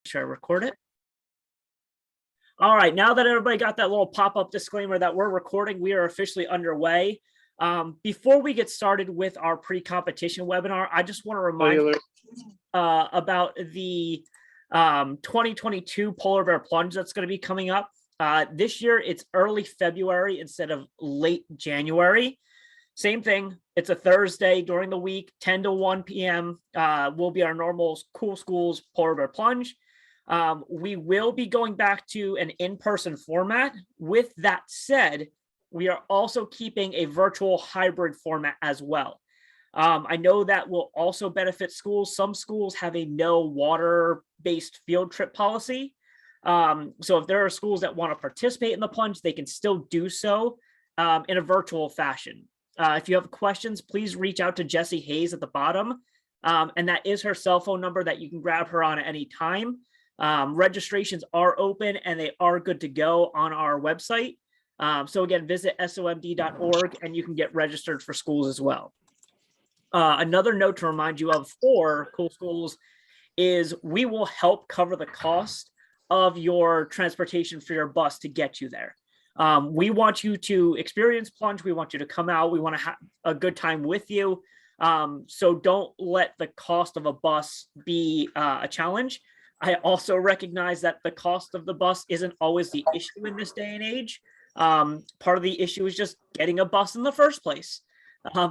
Sure, record it. All right, now that everybody got that little pop-up disclaimer that we're recording, we are officially underway. Before we get started with our pre-competition webinar, I just want to remind you about the 2022 Polar Bear Plunge that's going to be coming up. This year, it's early February instead of late January. Same thing. It's a Thursday during the week, 10 to 1 p.m. Will be our normal Cool Schools Polar Bear Plunge. We will be going back to an in-person format. With that said, we are also keeping a virtual hybrid format as well. I know that will also benefit schools. Some schools have a no water-based field trip policy. So if there are schools that want to participate in the plunge, they can still do so in a virtual fashion. If you have questions, please reach out to Jessie Hayes at the bottom. And that is her cell phone number that you can grab her on at any time. Registrations are open and they are good to go on our website. So again, visit somd.org and you can get registered for schools as well. Another note to remind you of for Cool Schools is we will help cover the cost of your transportation for your bus to get you there. We want you to experience plunge. We want you to come out. We want to have a good time with you. So don't let the cost of a bus be a challenge. I also recognize that the cost of the bus isn't always the issue in this day and age. Part of the issue is just getting a bus in the first place.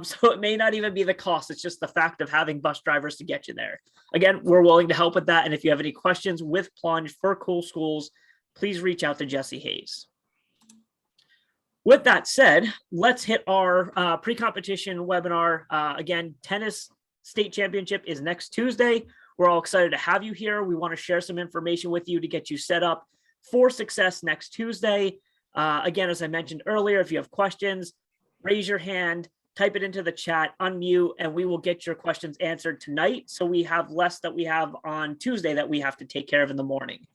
So it may not even be the cost. It's just the fact of having bus drivers to get you there. Again, we're willing to help with that. And if you have any questions with plunge for Cool Schools, please reach out to Jessie Hayes. With that said, let's hit our pre-competition webinar. Again, tennis state championship is next Tuesday. We're all excited to have you here. We want to share some information with you to get you set up for success next Tuesday. Again, as I mentioned earlier, if you have questions, raise your hand, type it into the chat, unmute, and we will get your questions answered tonight. So we have less that we have on Tuesday that we have to take care of in the morning.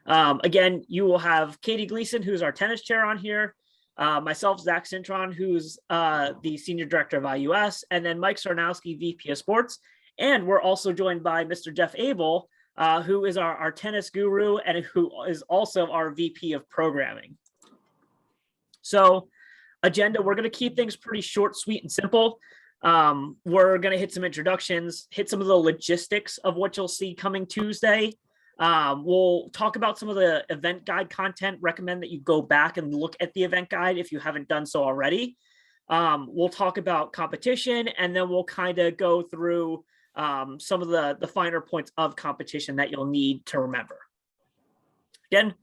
Again, you will have Katie Gleason, who's our tennis chair on here. Myself, Zach Cintron, who's the Senior Director of IUS, and then Mike Sarnowski, VP of Sports. And we're also joined by Mr. Jeff Abel, who is our tennis guru and who is also our VP of Programming. So agenda, we're going to keep things pretty short, sweet, and simple. We're going to hit some introductions, hit some of the logistics of what you'll see coming Tuesday. We'll talk about some of the event guide content, recommend that you go back and look at the event guide if you haven't done so already. We'll talk about competition, and then we'll kind of go through some of the finer points of competition that you'll need to remember. Again,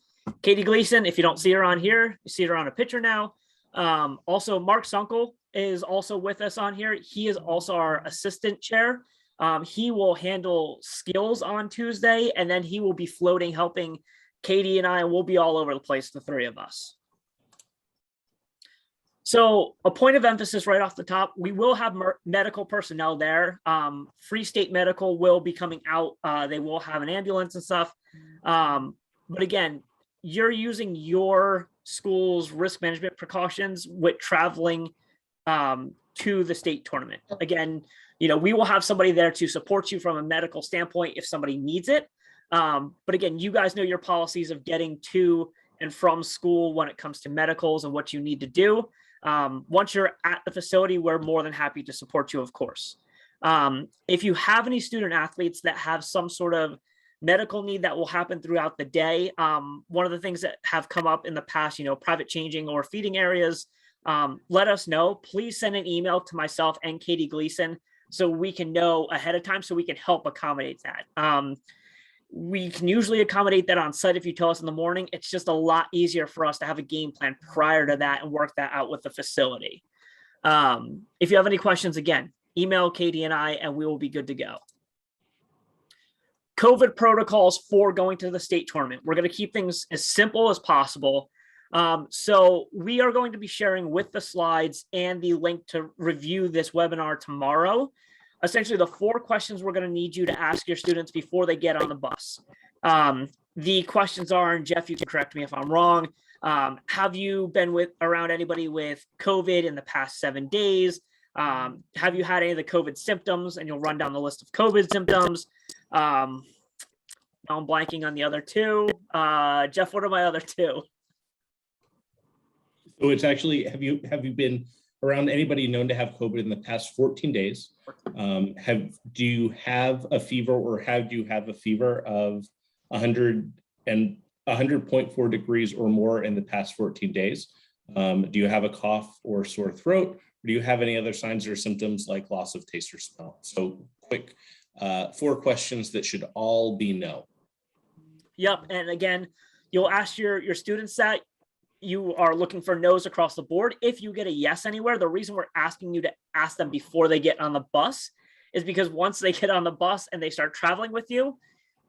Katie Gleason, if you don't see her on here, you see her on a picture now. Also, Mark Sunkel is also with us on here. He is also our assistant chair. He will handle skills on Tuesday, and then he will be floating, helping Katie and I, and we'll be all over the place, the three of us. So a point of emphasis right off the top, we will have medical personnel there. Free State Medical will be coming out. They will have an ambulance and stuff. But again, you're using your school's risk management precautions with traveling to the state tournament. Again, we will have somebody there to support you from a medical standpoint if somebody needs it. But again, you guys know your policies of getting to and from school when it comes to medicals and what you need to do. Once you're at the facility, we're more than happy to support you, of course. If you have any student athletes that have some sort of medical need that will happen throughout the day, one of the things that have come up in the past, private changing or feeding areas, let us know. Please send an email to myself and Katie Gleason so we can know ahead of time so we can help accommodate that. We can usually accommodate that on site if you tell us in the morning. It's just a lot easier for us to have a game plan prior to that and work that out with the facility. If you have any questions, again, email Katie and I, and we will be good to go. COVID protocols for going to the state tournament. We're going to keep things as simple as possible. So we are going to be sharing with the slides and the link to review this webinar tomorrow. Essentially, the 4 questions we're going to need you to ask your students before they get on the bus. The questions are, and Jeff, you can correct me if I'm wrong, have you been around anybody with COVID in the past 7 days? Have you had any of the COVID symptoms? And you'll run down the list of COVID symptoms. I'm blanking on the other two. Jeff, what are my other two? So it's actually, have you been around anybody known to have COVID in the past 14 days? Do you have a fever, or have you have a fever of 100.4 degrees or more in the past 14 days? Do you have a cough or sore throat? Or do you have any other signs or symptoms like loss of taste or smell? So quick, 4 questions that should all be no. Yep. And again, you'll ask your students that. You are looking for no's across the board. If you get a yes anywhere, the reason we're asking you to ask them before they get on the bus is because once they get on the bus and they start traveling with you,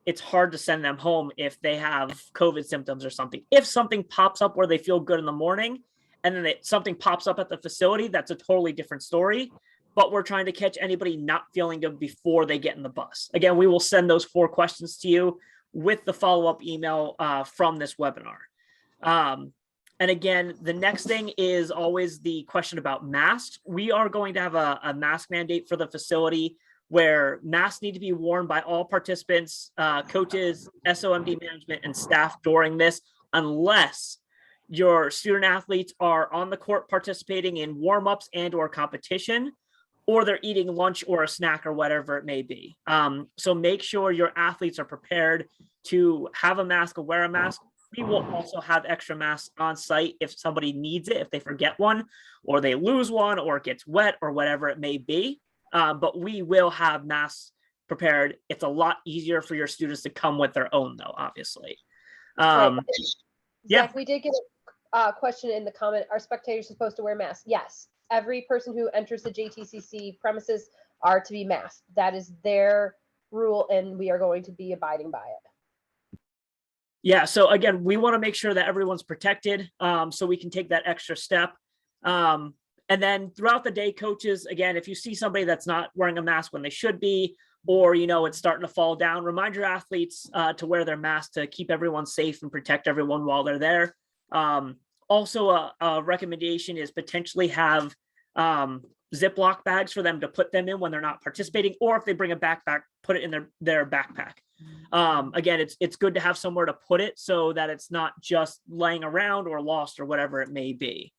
it's hard to send them home if they have COVID symptoms or something. If something pops up where they feel good in the morning and then something pops up at the facility, that's a totally different story. But we're trying to catch anybody not feeling good before they get in the bus. Again, we will send those 4 questions to you with the follow-up email from this webinar. And again, the next thing is always the question about masks. We are going to have a mask mandate for the facility where masks need to be worn by all participants, coaches, SOMD management, and staff during this, unless your student athletes are on the court participating in warm-ups and or competition, or they're eating lunch or a snack or whatever it may be. So make sure your athletes are prepared to have a mask or wear a mask. We will also have extra masks on site if somebody needs it, if they forget one, or they lose one, or it gets wet, or whatever it may be. But we will have masks prepared. It's a lot easier for your students to come with their own, though, obviously. Yeah. Zach, we did get a question in the comment. Are spectators supposed to wear masks? Yes. Every person who enters the JTCC premises are to be masked. That is their rule, and we are going to be abiding by it. Yeah, so again, we want to make sure that everyone's protected, so we can take that extra step. And then throughout the day, coaches, again, if you see somebody that's not wearing a mask when they should be, or, it's starting to fall down, remind your athletes to wear their mask to keep everyone safe and protect everyone while they're there. Also, a recommendation is potentially have Ziploc bags for them to put them in when they're not participating, or if they bring a backpack, put it in their backpack. Again, it's good to have somewhere to put it so that it's not just laying around or lost or whatever it may be.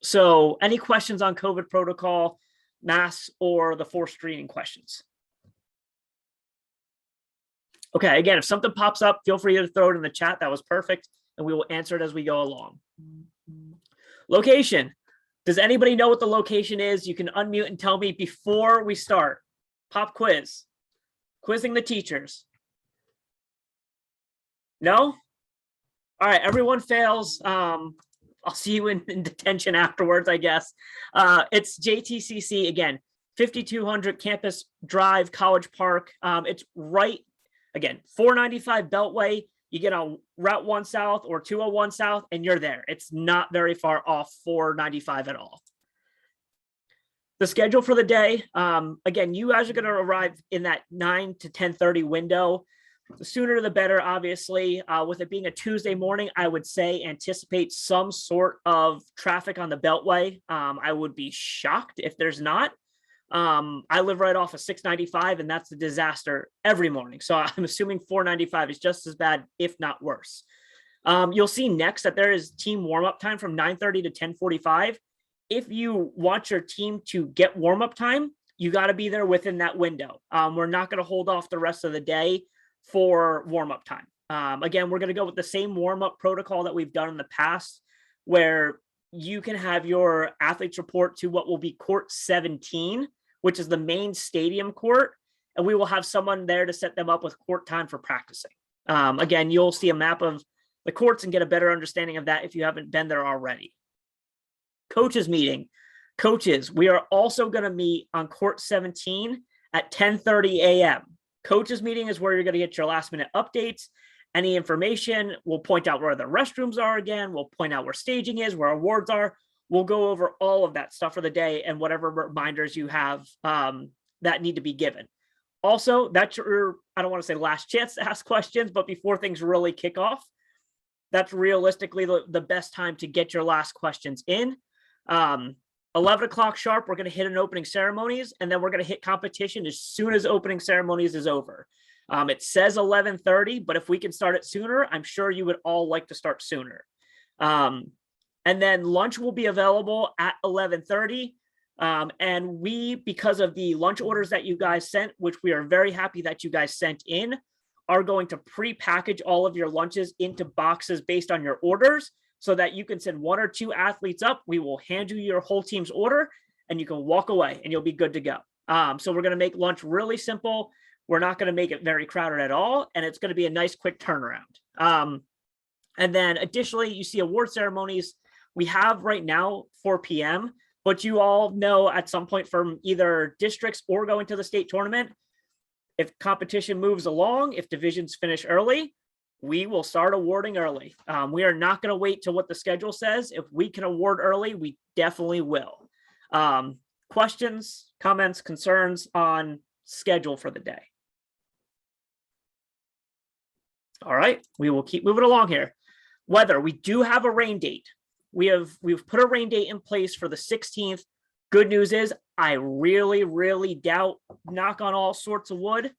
So any questions on COVID protocol, masks, or the 4 screening questions? Okay, again, if something pops up, feel free to throw it in the chat. That was perfect, and we will answer it as we go along. Location. Does anybody know what the location is? You can unmute and tell me before we start. Pop quiz. Quizzing the teachers. No? All right, everyone fails. I'll see you in detention afterwards, I guess. It's JTCC, again, 5200 Campus Drive, College Park. It's right, again, 495 Beltway. You get on Route 1 South or 201 South, and you're there. It's not very far off 495 at all. The schedule for the day, again, you guys are going to arrive in that 9 to 10:30 window. The sooner the better, obviously. With it being a Tuesday morning, I would say anticipate some sort of traffic on the Beltway. I would be shocked if there's not. I live right off of 695, and that's a disaster every morning. So I'm assuming 495 is just as bad, if not worse. You'll see next that there is team warm-up time from 9:30 to 10:45. If you want your team to get warm-up time, you got to be there within that window. We're not going to hold off the rest of the day for warm-up time. Again, we're going to go with the same warm-up protocol that we've done in the past, where you can have your athletes report to what will be court 17, which is the main stadium court, and we will have someone there to set them up with court time for practicing. Again, you'll see a map of the courts and get a better understanding of that if you haven't been there already. Coaches meeting. Coaches, we are also going to meet on court 17 at 10:30 a.m. Coaches meeting is where you're going to get your last minute updates, any information. We'll point out where the restrooms are again. We'll point out where staging is, where awards are. We'll go over all of that stuff for the day and whatever reminders you have that need to be given. Also, that's your, I don't want to say last chance to ask questions, but before things really kick off, that's realistically the best time to get your last questions in. 11 o'clock sharp, we're going to hit an opening ceremonies, and then we're going to hit competition as soon as opening ceremonies is over. It says 11:30, but if we can start it sooner, I'm sure you would all like to start sooner. And then lunch will be available at 11:30. And we, because of the lunch orders that you guys sent, which we are very happy that you guys sent in, are going to pre-package all of your lunches into boxes based on your orders so that you can send 1 or 2 athletes up. We will hand you your whole team's order and you can walk away and you'll be good to go. So we're going to make lunch really simple. We're not going to make it very crowded at all. And it's going to be a nice quick turnaround. And then additionally, you see award ceremonies. We have right now 4 p.m., but you all know at some point from either districts or going to the state tournament, if competition moves along, if divisions finish early, we will start awarding early. We are not going to wait till what the schedule says. If we can award early, we definitely will. Questions, comments, concerns on schedule for the day? All right, we will keep moving along here. Weather, we do have a rain date. We've put a rain date in place for the 16th. Good news is I really, really doubt, knock on all sorts of wood,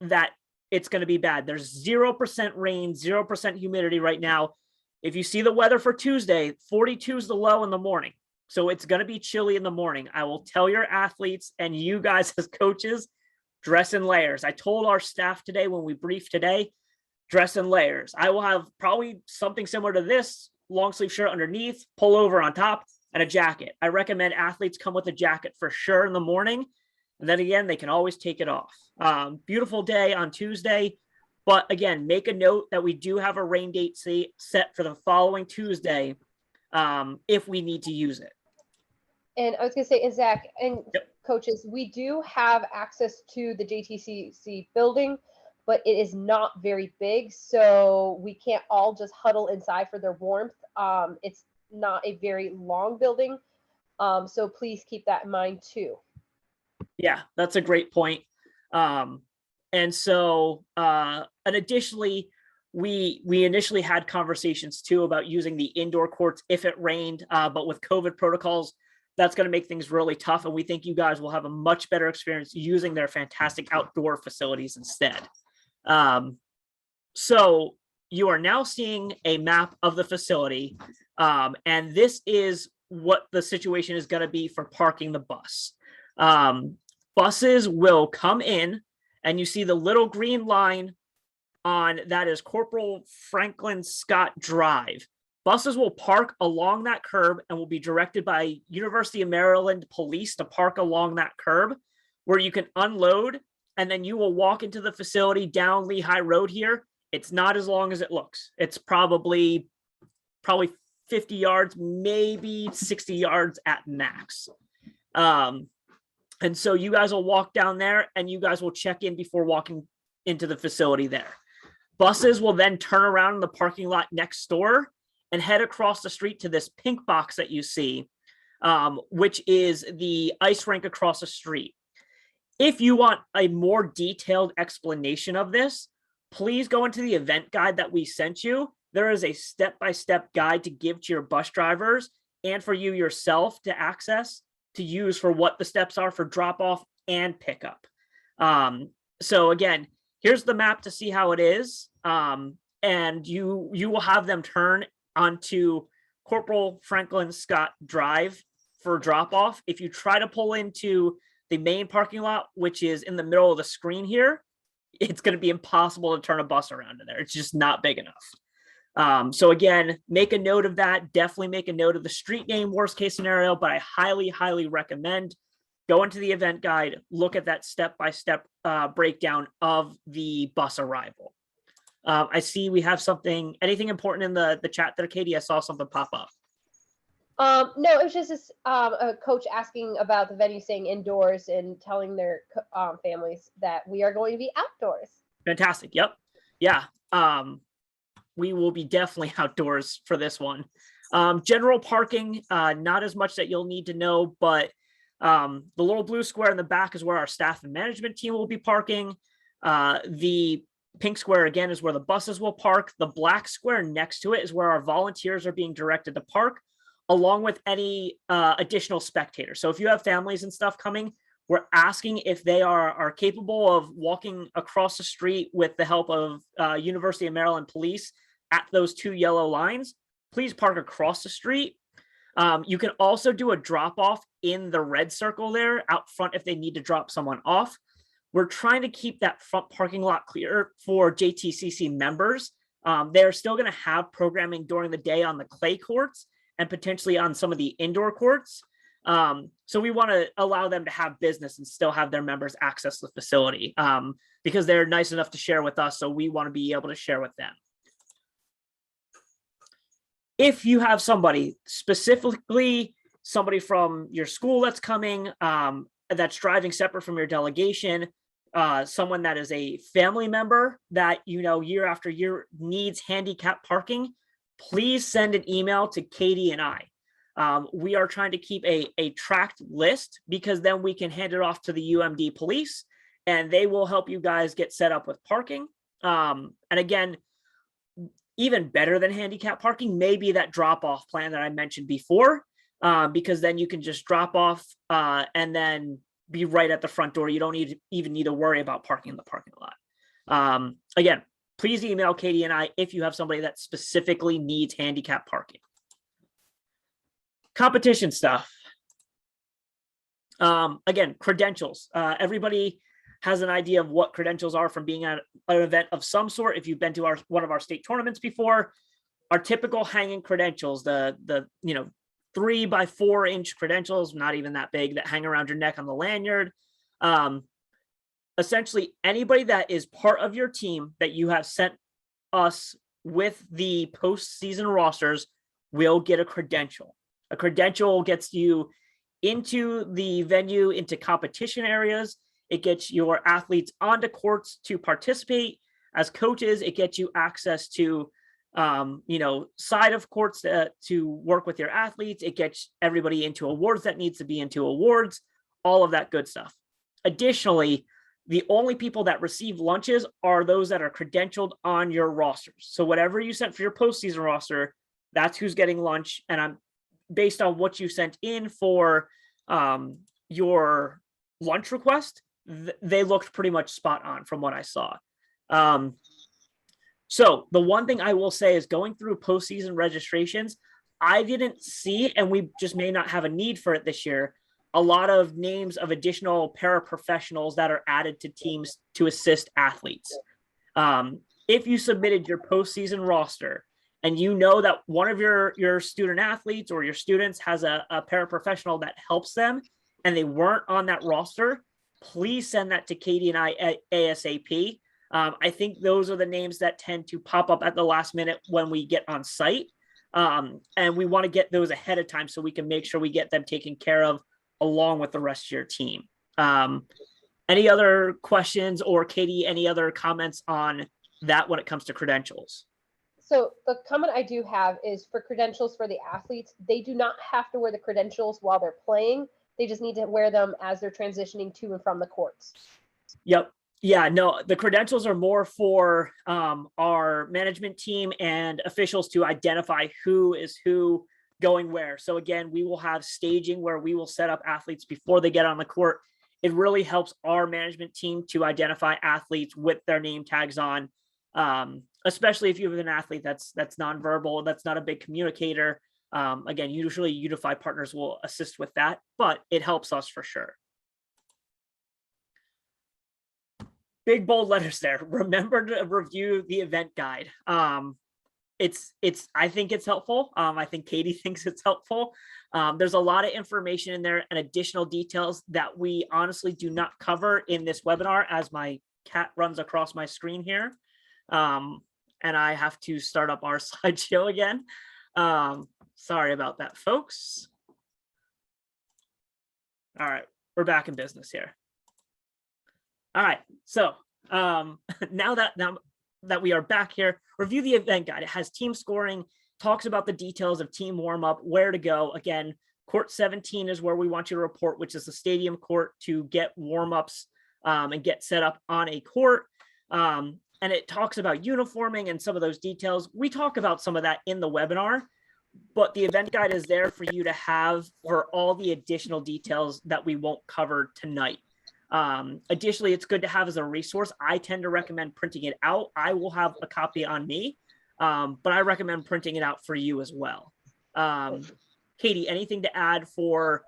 that it's going to be bad. There's 0% rain, 0% humidity right now. If you see the weather for Tuesday, 42 is the low in the morning. So it's going to be chilly in the morning. I will tell your athletes and you guys as coaches, dress in layers. I told our staff today when we briefed today, dress in layers. I will have probably something similar to this, long sleeve shirt underneath, pullover on top, and a jacket. I recommend athletes come with a jacket for sure in the morning. And then again, they can always take it off. Beautiful day on Tuesday. But again, make a note that we do have a rain date set for the following Tuesday if we need to use it. And I was going to say, and Zach and coaches, we do have access to the JTCC building, but it is not very big. So we can't all just huddle inside for their warmth. It's not a very long building. So please keep that in mind too. Yeah, that's a great point. And so, and additionally, we initially had conversations too about using the indoor courts if it rained, but with COVID protocols, that's going to make things really tough. And we think you guys will have a much better experience using their fantastic outdoor facilities instead. So you are now seeing a map of the facility. And this is what the situation is going to be for parking the bus. Buses will come in and you see the little green line on that is Corporal Franklin Scott Drive. Buses will park along that curb and will be directed by University of Maryland police to park along that curb where you can unload and then you will walk into the facility down Lehigh Road here. It's not as long as it looks. It's probably 50 yards, maybe 60 yards at max. And so you guys will walk down there and you guys will check in before walking into the facility there. Buses will then turn around in the parking lot next door and head across the street to this pink box that you see, which is the ice rink across the street. If you want a more detailed explanation of this, please go into the event guide that we sent you. There is a step-by-step guide to give to your bus drivers and for you yourself to access, to use for what the steps are for drop off and pickup. So again, here's the map to see how it is. And you will have them turn onto Corporal Franklin Scott Drive for drop off. If you try to pull into the main parking lot, which is in the middle of the screen here, it's going to be impossible to turn a bus around in there. It's just not big enough. So again, make a note of that. Definitely make a note of the street name, worst case scenario, but I highly, highly recommend go into the event guide, look at that step-by-step breakdown of the bus arrival. I see we have something, anything important in the chat there, Katie? I saw something pop up. No, it was just this, a coach asking about the venue staying indoors and telling their families that we are going to be outdoors. Fantastic. Yep. Yeah. We will be definitely outdoors for this one. General parking, not as much that you'll need to know, but the little blue square in the back is where our staff and management team will be parking. The pink square, again, is where the buses will park. The black square next to it is where our volunteers are being directed to park, along with any additional spectators. So if you have families and stuff coming, We're asking if they are capable of walking across the street with the help of University of Maryland police at those 2 yellow lines. Please park across the street. You can also do a drop off in the red circle there out front if they need to drop someone off. We're trying to keep that front parking lot clear for JTCC members. They're still going to have programming during the day on the clay courts and potentially on some of the indoor courts. So we want to allow them to have business and still have their members access the facility because they're nice enough to share with us. So we want to be able to share with them. If you have somebody, specifically somebody from your school that's coming, that's driving separate from your delegation, someone that is a family member that, year after year needs handicap parking, please send an email to Katie and I. We are trying to keep a tracked list because then we can hand it off to the UMD police and they will help you guys get set up with parking. And again, even better than handicap parking may be that drop-off plan that I mentioned before, because then you can just drop off and then be right at the front door. You don't even need to worry about parking in the parking lot. Again, please email Katie and I if you have somebody that specifically needs handicap parking. Competition stuff. Again, credentials. Everybody has an idea of what credentials are from being at an event of some sort. If you've been to one of our state tournaments before, our typical hanging credentials, the 3 by 4 inch credentials, not even that big, that hang around your neck on the lanyard. Essentially, anybody that is part of your team that you have sent us with the postseason rosters will get a credential. A credential gets you into the venue, into competition areas. It gets your athletes onto courts to participate. As coaches, it gets you access to, side of courts to work with your athletes. It gets everybody into awards that needs to be into awards, all of that good stuff. Additionally, the only people that receive lunches are those that are credentialed on your rosters. So whatever you sent for your postseason roster, that's who's getting lunch. And I'm based on what you sent in for your lunch request, they looked pretty much spot on from what I saw. So the one thing I will say is going through postseason registrations, I didn't see, and we just may not have a need for it this year, a lot of names of additional paraprofessionals that are added to teams to assist athletes. If you submitted your postseason roster and you know that one of your student athletes or your students has a paraprofessional that helps them and they weren't on that roster, please send that to Katie and I at ASAP. I think those are the names that tend to pop up at the last minute when we get on site. And we want to get those ahead of time so we can make sure we get them taken care of along with the rest of your team. Any other questions, or Katie, any other comments on that when it comes to credentials? So the comment I do have is for credentials for the athletes, they do not have to wear the credentials while they're playing. They just need to wear them as they're transitioning to and from the courts. Yep. Yeah, no, the credentials are more for our management team and officials to identify who is who going where. So again, we will have staging where we will set up athletes before they get on the court. It really helps our management team to identify athletes with their name tags on, especially if you have an athlete that's nonverbal, that's not a big communicator. Again, usually Unified Partners will assist with that, but it helps us for sure. Big bold letters there. Remember to review the event guide. I think it's helpful. I think Katie thinks it's helpful. There's a lot of information in there and additional details that we honestly do not cover in this webinar, as my cat runs across my screen here. And I have to start up our slideshow again. Sorry about that, folks. All right, we're back in business here. All right, so now that we are back here, review the event guide. It has team scoring, talks about the details of team warm-up, where to go. Again, court 17 is where we want you to report, which is the stadium court, to get warm-ups and get set up on a court. And it talks about uniforming and some of those details. We talk about some of that in the webinar, but the event guide is there for you to have for all the additional details that we won't cover tonight. Additionally, it's good to have as a resource. I tend to recommend printing it out. I will have a copy on me, but I recommend printing it out for you as well. Katie, anything to add for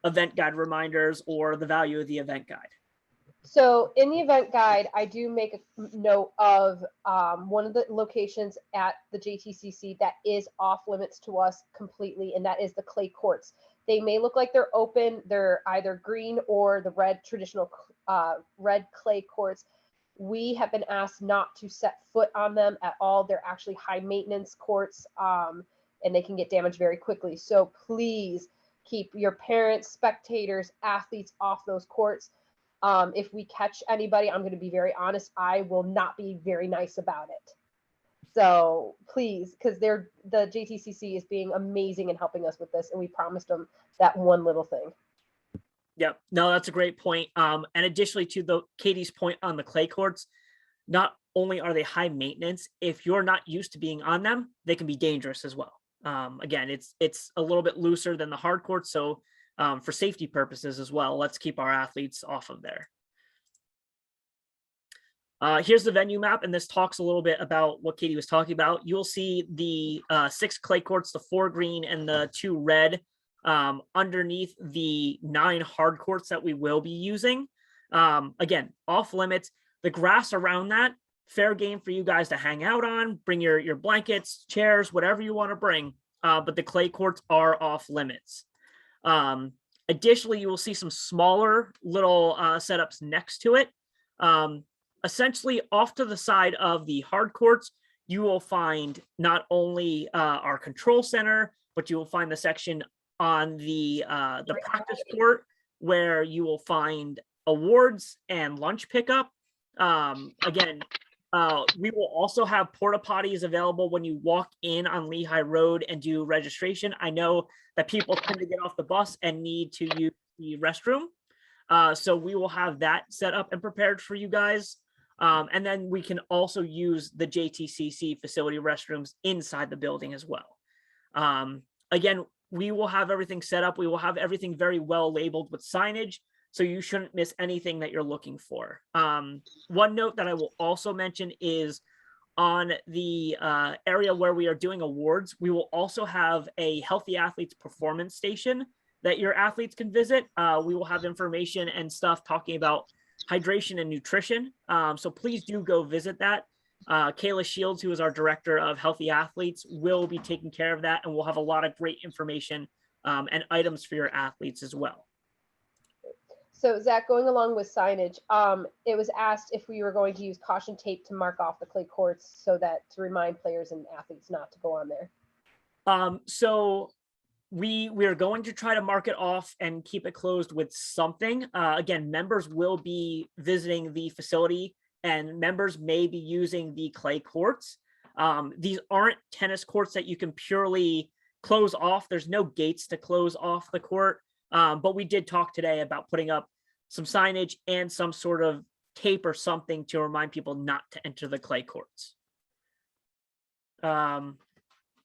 event guide reminders or the value of the event guide? So in the event guide, I do make a note of one of the locations at the JTCC that is off limits to us completely, and that is the clay courts. They may look like they're open. They're either green or the red traditional red clay courts. We have been asked not to set foot on them at all. They're actually high maintenance courts, and they can get damaged very quickly. So please keep your parents, spectators, athletes off those courts. If we catch anybody, I'm going to be very honest, I will not be very nice about it. So please, because the JTCC is being amazing in helping us with this, and we promised them that one little thing. Yep. No, that's a great point. And additionally to Katie's point on the clay courts, not only are they high maintenance, if you're not used to being on them, they can be dangerous as well. Again, it's a little bit looser than the hard courts, so for safety purposes as well, let's keep our athletes off of there. Here's the venue map, and this talks a little bit about what Katie was talking about. You'll see the 6 clay courts, the 4 green and the 2 red underneath the 9 hard courts that we will be using. Again, off limits. The grass around that, fair game for you guys to hang out on. Bring your blankets, chairs, whatever you want to bring. But the clay courts are off limits. Additionally, you will see some smaller little setups next to it. Essentially, off to the side of the hard courts, you will find not only our control center, but you will find the section on the practice court where you will find awards and lunch pickup. Again, we will also have porta potties available when you walk in on Lehigh Road and do registration. I know that people tend to get off the bus and need to use the restroom. So we will have that set up and prepared for you guys. And then we can also use the JTCC facility restrooms inside the building as well. Again, we will have everything set up. We will have everything very well labeled with signage, so you shouldn't miss anything that you're looking for. One note that I will also mention is on the area where we are doing awards, we will also have a Healthy Athletes Performance Station that your athletes can visit. We will have information and stuff talking about hydration and nutrition. So please do go visit that. Kayla Shields, who is our director of Healthy Athletes, will be taking care of that, and we'll have a lot of great information and items for your athletes as well. So Zach, going along with signage, it was asked if we were going to use caution tape to mark off the clay courts so that to remind players and athletes not to go on there. So we are going to try to mark it off and keep it closed with something. Again, members will be visiting the facility and members may be using the clay courts. These aren't tennis courts that you can purely close off. There's no gates to close off the court. But we did talk today about putting up some signage and some sort of tape or something to remind people not to enter the clay courts.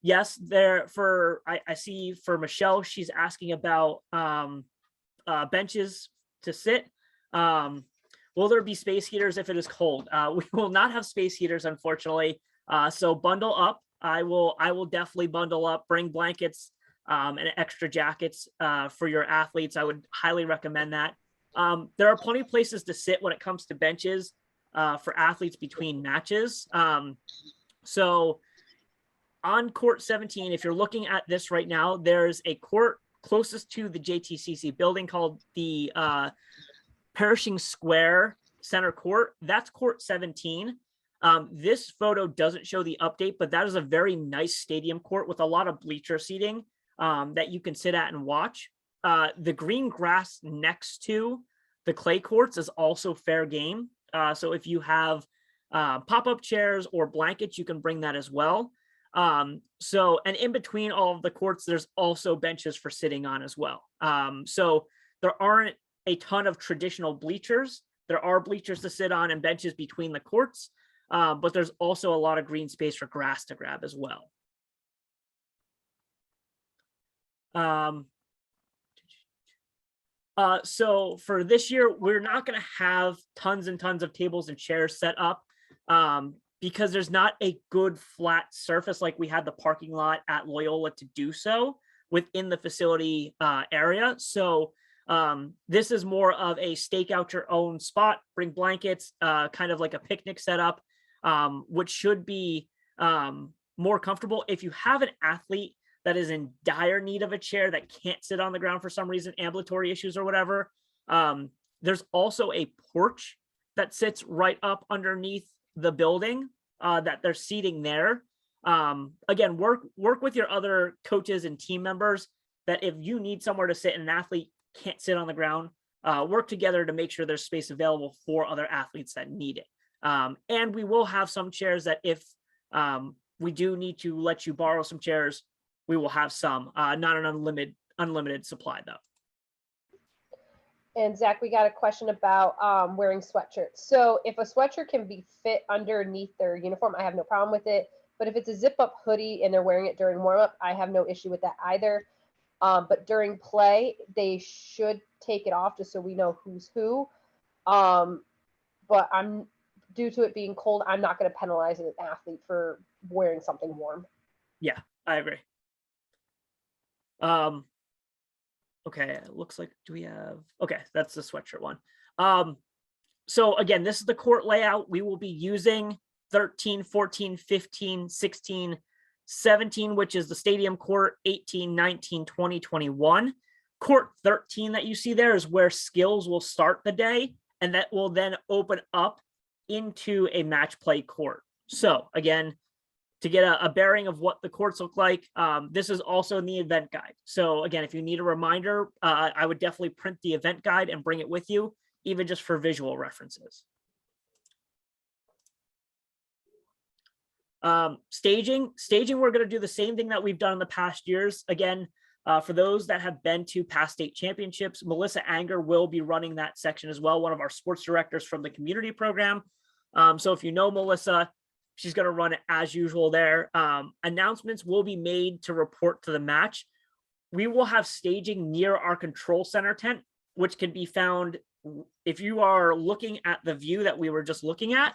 Yes, I see for Michelle, she's asking about benches to sit. Will there be space heaters if it is cold? We will not have space heaters, unfortunately. So bundle up. I will definitely bundle up, bring blankets and extra jackets for your athletes. I would highly recommend that. There are plenty of places to sit when it comes to benches for athletes between matches. So on court 17, if you're looking at this right now, there's a court closest to the JTCC building called the Pershing Square Center Court. That's court 17. This photo doesn't show the update, but that is a very nice stadium court with a lot of bleacher seating that you can sit at and watch. The green grass next to the clay courts is also fair game. So if you have pop-up chairs or blankets, you can bring that as well. And in between all of the courts, there's also benches for sitting on as well. So there aren't a ton of traditional bleachers. There are bleachers to sit on and benches between the courts, but there's also a lot of green space for grass to grab as well. So for this year, we're not going to have tons and tons of tables and chairs set up because there's not a good flat surface like we had the parking lot at Loyola to do so within the facility area. So this is more of a stake out your own spot, bring blankets, kind of like a picnic setup, which should be more comfortable. If you have an athlete that is in dire need of a chair that can't sit on the ground for some reason, ambulatory issues or whatever, there's also a porch that sits right up underneath the building that they're seating there. Again, work with your other coaches and team members that if you need somewhere to sit and an athlete can't sit on the ground, work together to make sure there's space available for other athletes that need it. And we will have some chairs that if we do need to let you borrow some chairs, we will have some, not an unlimited supply though. And Zach, we got a question about wearing sweatshirts. So if a sweatshirt can be fit underneath their uniform, I have no problem with it. But if it's a zip up hoodie and they're wearing it during warm up, I have no issue with that either. But during play, they should take it off just so we know who's who. But due to it being cold, I'm not going to penalize an athlete for wearing something warm. Yeah, I agree. Okay, it looks like, do we have, okay, that's the sweatshirt one. So again, this is the court layout. We will be using 13, 14, 15, 16, 17, which is the stadium court, 18, 19, 20, 21. Court 13 that you see there is where skills will start the day, and that will then open up into a match play court. So again, to get a bearing of what the courts look like, this is also in the event guide. So again, if you need a reminder, I would definitely print the event guide and bring it with you, even just for visual references. Staging, we're going to do the same thing that we've done in the past years. Again, for those that have been to past state championships, Melissa Anger will be running that section as well, one of our sports directors from the community program. So if you know Melissa, she's going to run it as usual there. Announcements will be made to report to the match. We will have staging near our control center tent, which can be found if you are looking at the view that we were just looking at.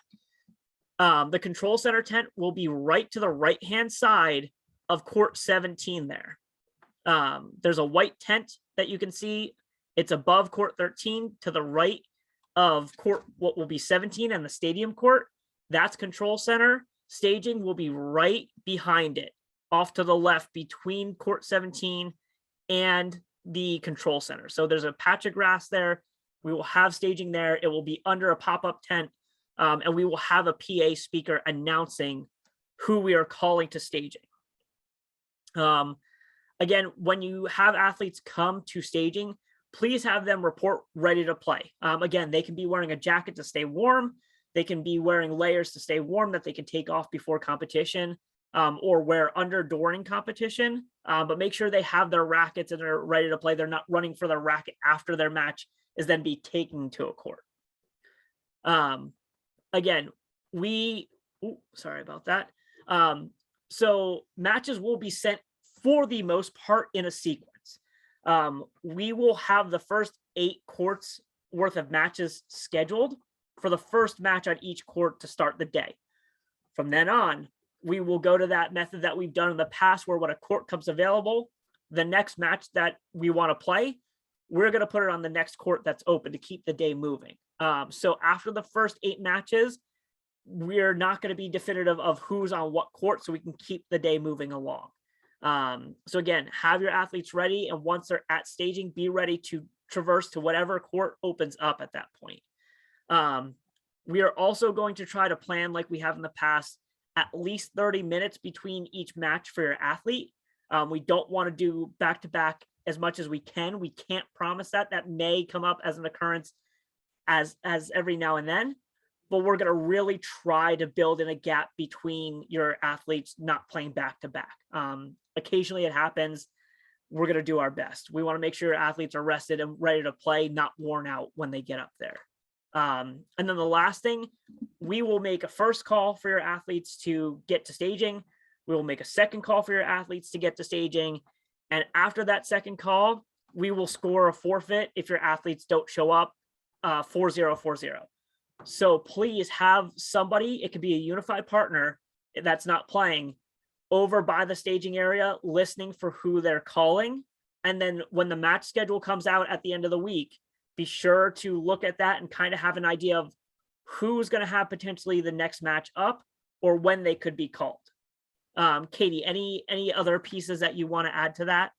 The control center tent will be right to the right-hand side of court 17 there. There's a white tent that you can see. It's above court 13 to the right of court, what will be 17 and the stadium court. That's control center. Staging will be right behind it, off to the left between court 17 and the control center. So there's a patch of grass there. We will have staging there. It will be under a pop-up tent, and we will have a PA speaker announcing who we are calling to staging. Again, when you have athletes come to staging, please have them report ready to play. Again, they can be wearing a jacket to stay warm. They can be wearing layers to stay warm that they can take off before competition, or wear under during competition, but make sure they have their rackets and are ready to play. They're not running for their racket after their match is then be taken to a court. Again, sorry about that. So matches will be sent for the most part in a sequence. We will have the first 8 courts worth of matches scheduled for the first match on each court to start the day. From then on, we will go to that method that we've done in the past where when a court comes available, the next match that we want to play, we're going to put it on the next court that's open to keep the day moving. So after the first 8 matches, we're not going to be definitive of who's on what court so we can keep the day moving along. So again, have your athletes ready, and once they're at staging, be ready to traverse to whatever court opens up at that point. We are also going to try to plan, like we have in the past, at least 30 minutes between each match for your athlete. We don't want to do back-to-back as much as we can. We can't promise that. That may come up as an occurrence as every now and then, but we're going to really try to build in a gap between your athletes not playing back-to-back. Occasionally it happens. We're going to do our best. We want to make sure your athletes are rested and ready to play, not worn out when they get up there. And then the last thing, we will make a first call for your athletes to get to staging. We will make a second call for your athletes to get to staging. And after that second call, we will score a forfeit if your athletes don't show up, 4-0-4-0. So please have somebody, it could be a unified partner that's not playing, over by the staging area, listening for who they're calling. And then when the match schedule comes out at the end of the week, be sure to look at that and kind of have an idea of who's going to have potentially the next match up or when they could be called. Katie, any other pieces that you want to add to that?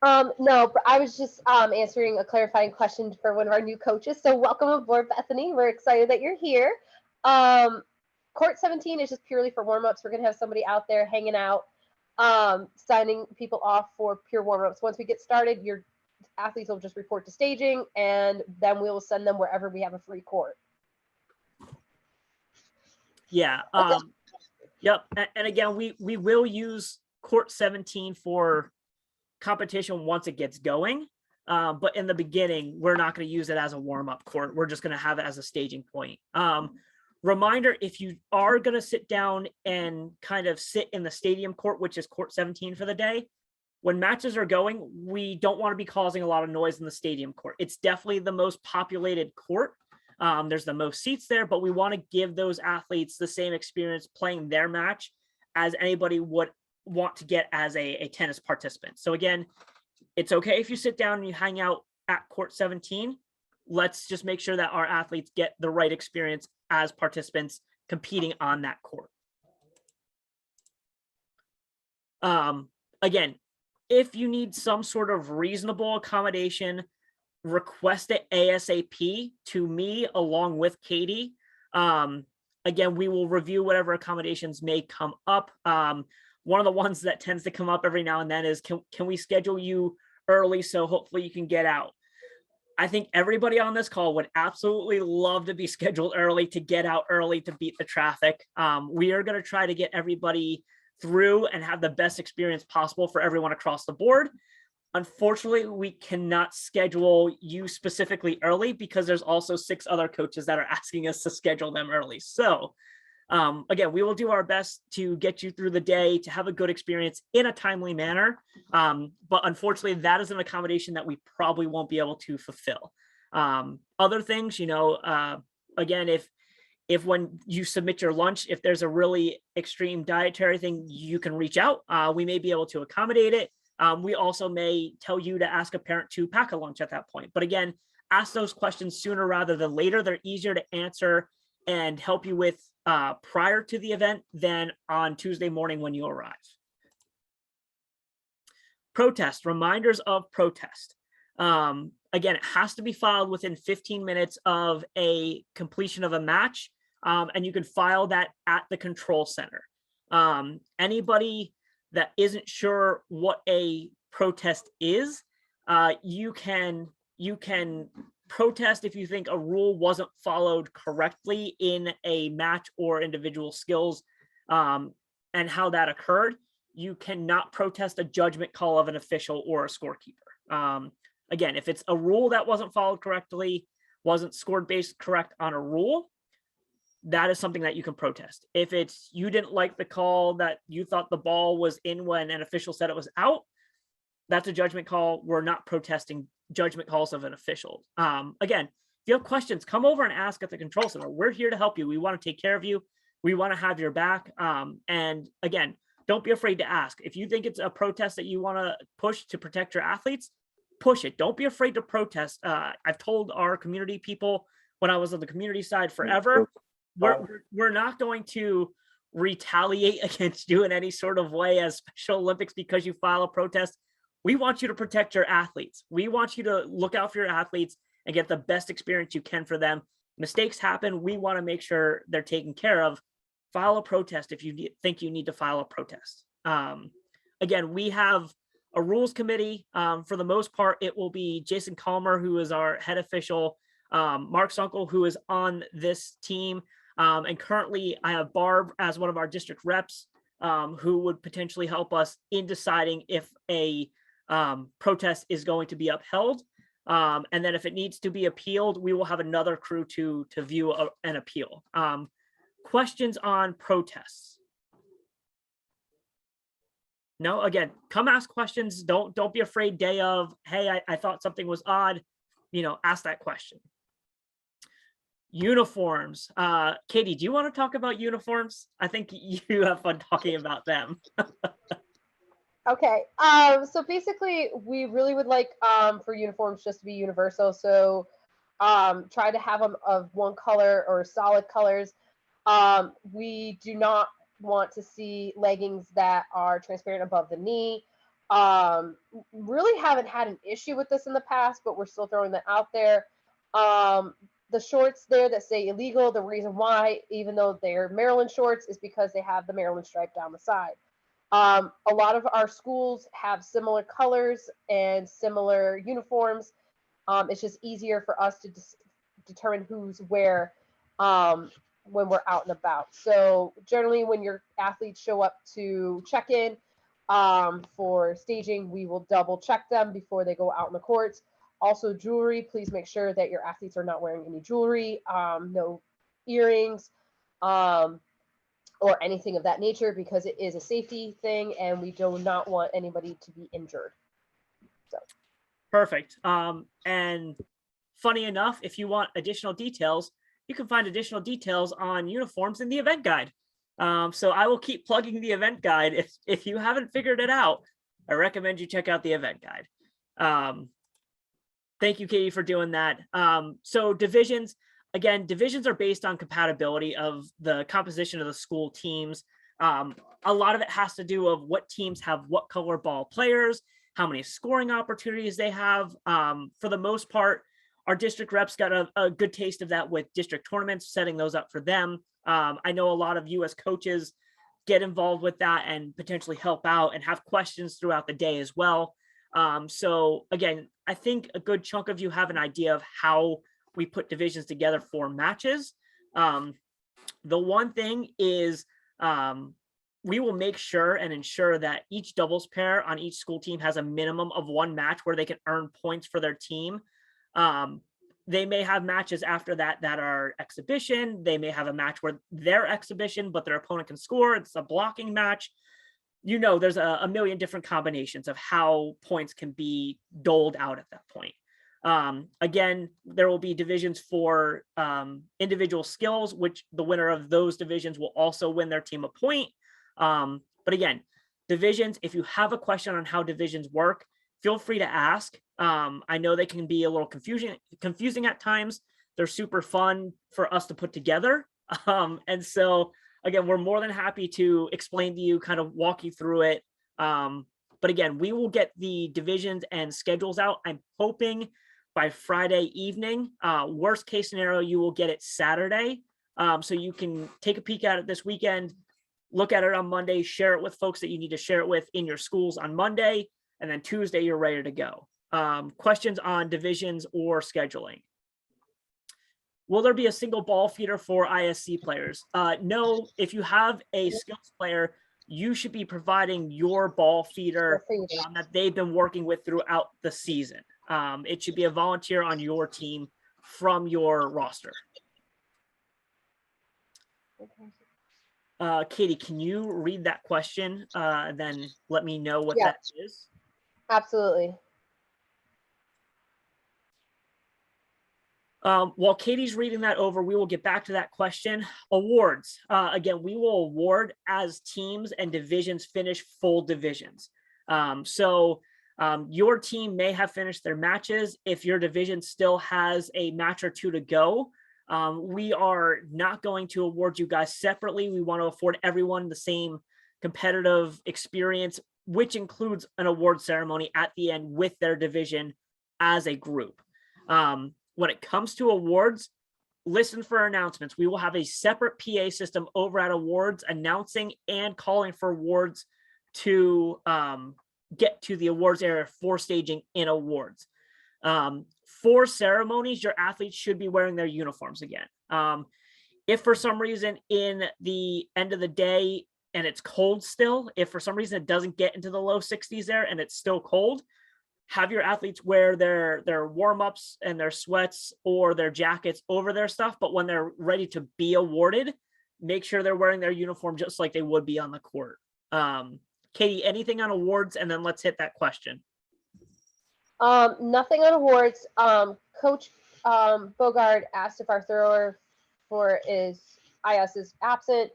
No, I was just answering a clarifying question for one of our new coaches. So welcome aboard, Bethany. We're excited that you're here. Court 17 is just purely for warm-ups. We're going to have somebody out there hanging out, signing people off for pure warm-ups. Once we get started, your athletes will just report to staging, and then we will send them wherever we have a free court. Yeah. Yep. And again, we will use Court 17 for competition once it gets going. But in the beginning, we're not going to use it as a warm-up court. We're just going to have it as a staging point. Reminder, if you are going to sit down and kind of sit in the stadium court, which is Court 17 for the day, when matches are going, we don't want to be causing a lot of noise in the stadium court. It's definitely the most populated court. There's the most seats there, but we want to give those athletes the same experience playing their match as anybody would want to get as a tennis participant. So again, it's okay if you sit down and you hang out at Court 17. Let's just make sure that our athletes get the right experience as participants competing on that court. Again, if you need some sort of reasonable accommodation, request it ASAP to me along with Katie. Again, we will review whatever accommodations may come up. One of the ones that tends to come up every now and then is, can we schedule you early so hopefully you can get out? I think everybody on this call would absolutely love to be scheduled early, to get out early, to beat the traffic. We are going to try to get everybody through and have the best experience possible for everyone across the board. Unfortunately, we cannot schedule you specifically early because there's also 6 other coaches that are asking us to schedule them early. So again, we will do our best to get you through the day, to have a good experience in a timely manner. But unfortunately, that is an accommodation that we probably won't be able to fulfill. Other things, you know, again, if when you submit your lunch, if there's a really extreme dietary thing, you can reach out. We may be able to accommodate it. We also may tell you to ask a parent to pack a lunch at that point. But again, ask those questions sooner rather than later. They're easier to answer and help you with prior to the event than on Tuesday morning when you arrive. Protest, reminders of protest. Again, it has to be filed within 15 minutes of a completion of a match, and you can file that at the control center. Anybody that isn't sure what a protest is, you can protest if you think a rule wasn't followed correctly in a match or individual skills, and how that occurred. You cannot protest a judgment call of an official or a scorekeeper. Again, if it's a rule that wasn't followed correctly, wasn't scored based correct on a rule, that is something that you can protest. If it's you didn't like the call that you thought the ball was in when an official said it was out, that's a judgment call. We're not protesting judgment calls of an official. Again, if you have questions, come over and ask at the control center. We're here to help you. We want to take care of you. We want to have your back. And again, don't be afraid to ask. If you think it's a protest that you want to push to protect your athletes, push it. Don't be afraid to protest. I've told our community people when I was on the community side forever, we're not going to retaliate against you in any sort of way as Special Olympics because you file a protest. We want you to protect your athletes. We want you to look out for your athletes and get the best experience you can for them. Mistakes happen. We want to make sure they're taken care of. File a protest if you think you need to file a protest. Again, we have a rules committee. For the most part, it will be Jason Calmer, who is our head official, Mark Sunkel, who is on this team. And currently I have Barb as one of our district reps, who would potentially help us in deciding if a protest is going to be upheld. And then if it needs to be appealed, we will have another crew to view an appeal. Questions on protests? No, again, come ask questions. Don't be afraid day of, hey, I thought something was odd. Ask that question. Uniforms. Katie, do you want to talk about uniforms? I think you have fun talking about them. Okay. So basically we really would like for uniforms just to be universal. So try to have them of one color or solid colors. We do not want to see leggings that are transparent above the knee. Really haven't had an issue with this in the past, but we're still throwing that out there. The shorts there that say illegal, the reason why, even though they're Maryland shorts, is because they have the Maryland stripe down the side. A lot of our schools have similar colors and similar uniforms. It's just easier for us to determine who's where when we're out and about. So generally when your athletes show up to check in for staging, we will double check them before they go out in the courts. Also jewelry, please make sure that your athletes are not wearing any jewelry, no earrings, or anything of that nature, because it is a safety thing and we do not want anybody to be injured. So. Perfect. And funny enough, if you want additional details, you can find additional details on uniforms in the event guide. So I will keep plugging the event guide. If you haven't figured it out, I recommend you check out the event guide. Thank you, Katie, for doing that. So divisions, again, divisions are based on compatibility of the composition of the school teams. A lot of it has to do of what teams have what color ball players, how many scoring opportunities they have. For the most part, our district reps got a good taste of that with district tournaments, setting those up for them. I know a lot of US coaches get involved with that and potentially help out and have questions throughout the day as well. So again, I think a good chunk of you have an idea of how we put divisions together for matches. The one thing is we will make sure and ensure that each doubles pair on each school team has a minimum of one match where they can earn points for their team. They may have matches after that are exhibition. They may have a match where they're exhibition, but their opponent can score. It's a blocking match. There's a million different combinations of how points can be doled out at that point. Again, there will be divisions for individual skills, which the winner of those divisions will also win their team a point. But again, divisions, if you have a question on how divisions work, feel free to ask. I know they can be a little confusing at times. They're super fun for us to put together. And so again, we're more than happy to explain to you, kind of walk you through it. But again, we will get the divisions and schedules out. I'm hoping by Friday evening. Worst case scenario, you will get it Saturday. So you can take a peek at it this weekend, look at it on Monday, share it with folks that you need to share it with in your schools on Monday, and then Tuesday, you're ready to go. Questions on divisions or scheduling? Will there be a single ball feeder for ISC players? No, if you have a skills player, you should be providing your ball feeder that they've been working with throughout the season. It should be a volunteer on your team from your roster. Katie, can you read that question? Then let me know what that is. Absolutely. While Katie's reading that over, we will get back to that question. Awards. Again, we will award as teams and divisions finish full divisions. So your team may have finished their matches. If your division still has a match or two to go, we are not going to award you guys separately. We want to afford everyone the same competitive experience, which includes an award ceremony at the end with their division as a group. When it comes to awards, listen for announcements. We will have a separate PA system over at awards announcing and calling for awards to get to the awards area for staging in awards. For ceremonies, your athletes should be wearing their uniforms again. If for some reason in the end of the day and it's cold still, if for some reason it doesn't get into the low 60s there and it's still cold, have your athletes wear their warm-ups and their sweats or their jackets over their stuff. But when they're ready to be awarded, make sure they're wearing their uniform just like they would be on the court. Katie, anything on awards, and then let's hit that question. Nothing on awards. Coach Bogard asked if our thrower for IUS is absent.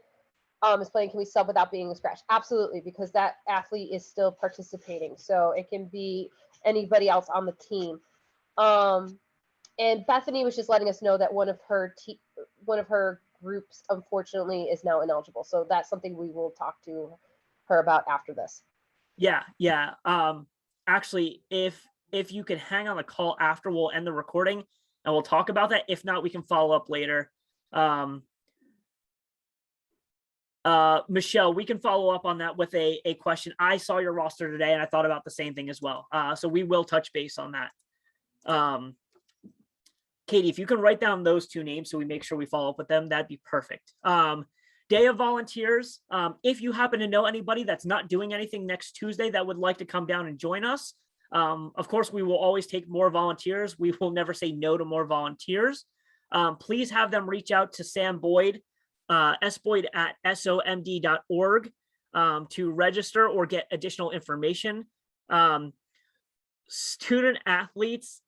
Is playing, can we sub without being a scratch? Absolutely, because that athlete is still participating. So it can be anybody else on the team. And Bethany was just letting us know that one of her groups, unfortunately, is now ineligible. So that's something we will talk to her about after this. Yeah. Actually, if you can hang on the call after, we'll end the recording and we'll talk about that. If not, we can follow up later. Michelle, we can follow up on that with a question. I saw your roster today and I thought about the same thing as well. So we will touch base on that. Katie, if you can write down those two names so we make sure we follow up with them, that'd be perfect. Day of volunteers. If you happen to know anybody that's not doing anything next Tuesday that would like to come down and join us, of course, we will always take more volunteers. We will never say no to more volunteers. Please have them reach out to Sam Boyd, sboyd@somd.org, to register or get additional information. Student athletes,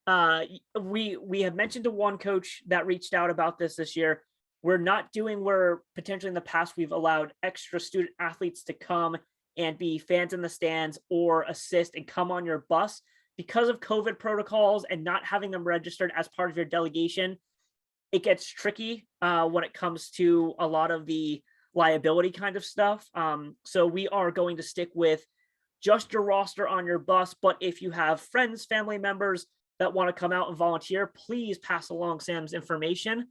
we have mentioned to one coach that reached out about this year. We're not doing where potentially in the past we've allowed extra student athletes to come and be fans in the stands or assist and come on your bus. Because of COVID protocols and not having them registered as part of your delegation, it gets tricky when it comes to a lot of the liability kind of stuff. So we are going to stick with just your roster on your bus. But if you have friends, family members that want to come out and volunteer, please pass along Sam's information.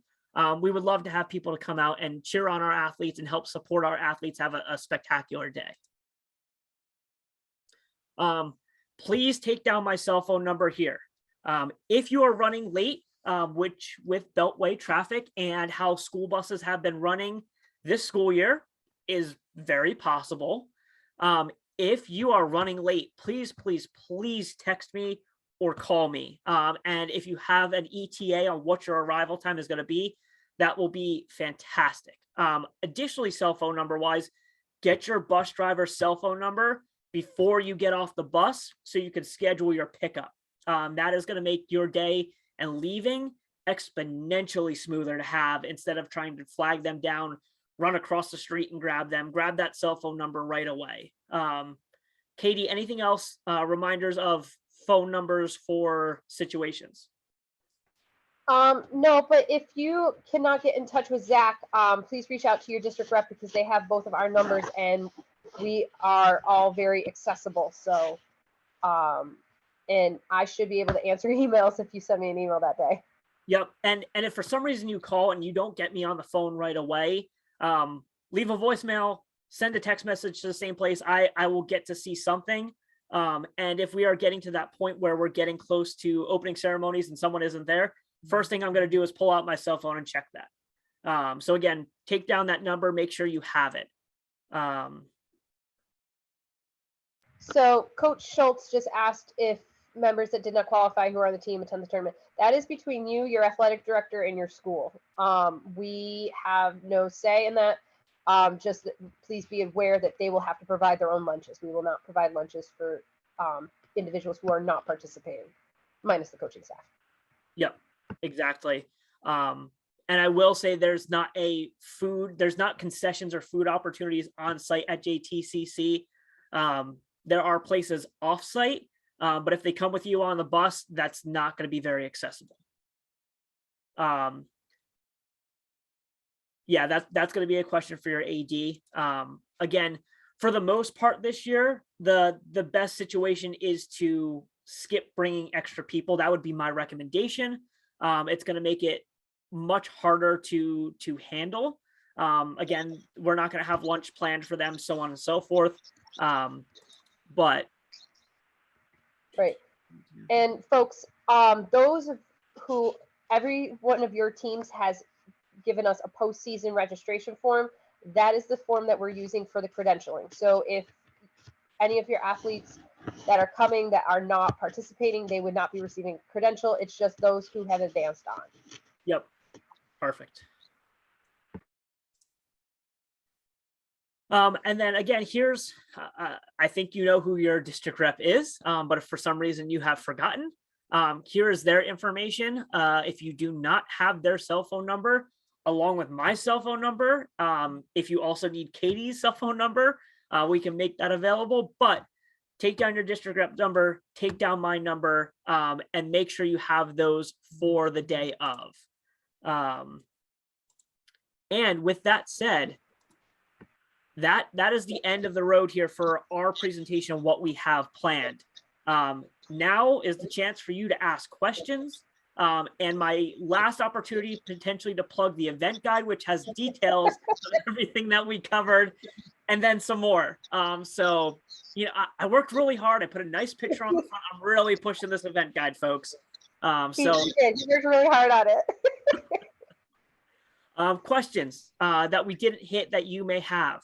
We would love to have people to come out and cheer on our athletes and help support our athletes have a spectacular day. Please take down my cell phone number here. If you are running late, which with Beltway traffic and how school buses have been running this school year is very possible. If you are running late, please text me or call me. And if you have an ETA on what your arrival time is going to be, that will be fantastic. Additionally, cell phone number wise, get your bus driver's cell phone number before you get off the bus so you can schedule your pickup. That is going to make your day and leaving exponentially smoother to have instead of trying to flag them down, run across the street and grab them. Grab that cell phone number right away. Katie, anything else? Reminders of phone numbers for situations? No, but if you cannot get in touch with Zach, please reach out to your district rep because they have both of our numbers and we are all very accessible. So, and I should be able to answer emails if you send me an email that day. Yep. And if for some reason you call and you don't get me on the phone right away, leave a voicemail, send a text message to the same place. I will get to see something. And if we are getting to that point where we're getting close to opening ceremonies and someone isn't there, first thing I'm going to do is pull out my cell phone and check that. So again, take down that number, make sure you have it. So Coach Schultz just asked if members that did not qualify who are on the team attend the tournament. That is between you, your athletic director, and your school. We have no say in that. Just please be aware that they will have to provide their own lunches. We will not provide lunches for individuals who are not participating, minus the coaching staff. Yep, exactly. And I will say there's not concessions or food opportunities on site at JTCC. There are places off site, but if they come with you on the bus, that's not going to be very accessible. Yeah, that's going to be a question for your AD. Again, for the most part this year, the best situation is to skip bringing extra people. That would be my recommendation. It's going to make it much harder to handle. Again, we're not going to have lunch planned for them, so on and so forth. But right. And folks, those who every one of your teams has given us a postseason registration form. That is the form that we're using for the credentialing. So if any of your athletes that are coming that are not participating, they would not be receiving a credential. It's just those who have advanced on. Yep. Perfect. And then again, here's, I think you know who your district rep is, but if for some reason you have forgotten, here is their information. If you do not have their cell phone number, along with my cell phone number, if you also need Katie's cell phone number, we can make that available, but take down your district rep number, take down my number, and make sure you have those for the day of. And with that said, that is the end of the road here for our presentation, what we have planned. Now is the chance for you to ask questions. And my last opportunity potentially to plug the event guide, which has details of everything that we covered, and then some more. So, you know, I worked really hard. I put a nice picture on the front. I'm really pushing this event guide, folks. So You worked really hard on it. questions that we didn't hit that you may have.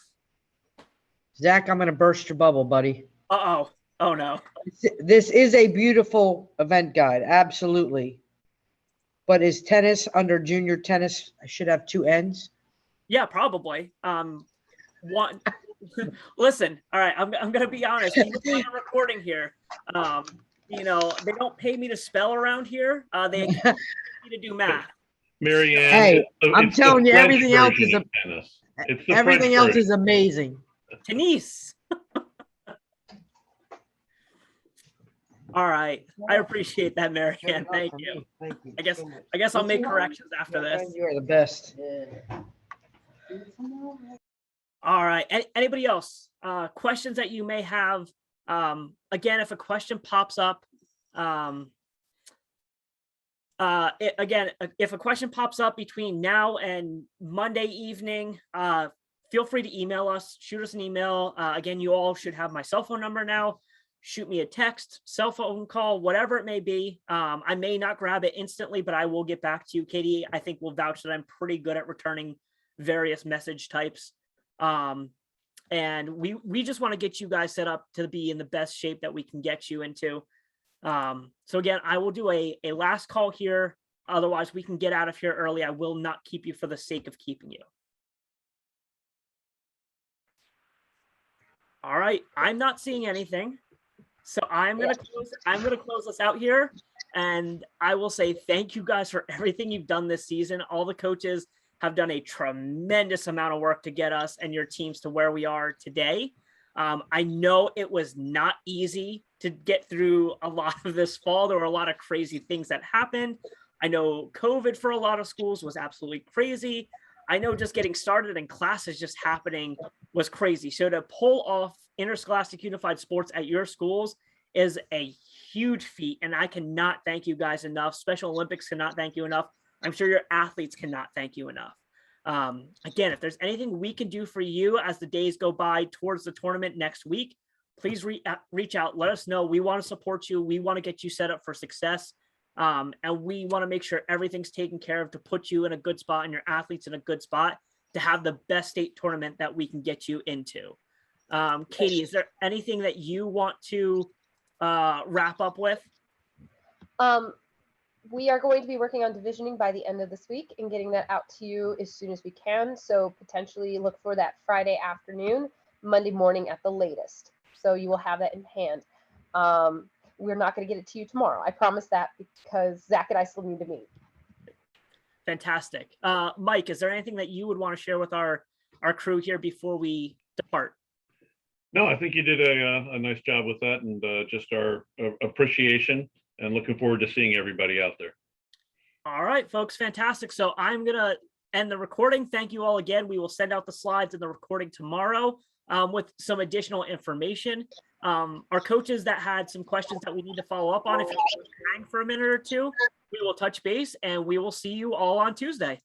Zach, I'm going to burst your bubble, buddy. Uh-oh. Oh, no. This is a beautiful event guide. Absolutely. But is tennis under junior tennis? I should have 2 ends. Yeah, probably. One. Listen, all right. I'm gonna be honest. Even on the recording here, you know, they don't pay me to spell around here. They pay me to do math. Mary Ann, Hey, I'm it's the telling you, French everything else version is of tennis. It's the everything French else version. is amazing. Tennis. All right. I appreciate that, Mary Ann. Thank you. Thank you. I guess I'll make corrections after this. You are the best. All right. Anybody else? Questions that you may have? Again, if a question pops up, if a question pops up between now and Monday evening, feel free to email us, shoot us an email. Again, you all should have my cell phone number now. Shoot me a text, cell phone call, whatever it may be. I may not grab it instantly, but I will get back to you. Katie, I think will vouch that I'm pretty good at returning various message types. And we just want to get you guys set up to be in the best shape that we can get you into. So again, I will do a last call here. Otherwise, we can get out of here early. I will not keep you for the sake of keeping you. All right, I'm not seeing anything. So I'm gonna close us out here, and I will say thank you guys for everything you've done this season. All the coaches have done a tremendous amount of work to get us and your teams to where we are today. I know it was not easy to get through a lot of this fall. There were a lot of crazy things that happened. I know COVID for a lot of schools was absolutely crazy. I know just getting started and classes just happening was crazy. So to pull off interscholastic unified sports at your schools is a huge feat. And I cannot thank you guys enough. Special Olympics cannot thank you enough. I'm sure your athletes cannot thank you enough. Again, if there's anything we can do for you as the days go by towards the tournament next week, please reach out. Let us know. We want to support you. We want to get you set up for success. And we want to make sure everything's taken care of to put you in a good spot and your athletes in a good spot to have the best state tournament that we can get you into. Katie, is there anything that you want to wrap up with? We are going to be working on divisioning by the end of this week and getting that out to you as soon as we can. So potentially look for that Friday afternoon, Monday morning at the latest. So you will have that in hand. We're not going to get it to you tomorrow. I promise that, because Zach and I still need to meet. Fantastic. Mike, is there anything that you would want to share with our crew here before we depart? No, I think you did a nice job with that, and just our appreciation, and looking forward to seeing everybody out there. All right, folks, fantastic. So I'm going to end the recording. Thank you all again. We will send out the slides and the recording tomorrow with some additional information. Our coaches that had some questions that we need to follow up on, if you hang for a minute or two, we will touch base, and we will see you all on Tuesday.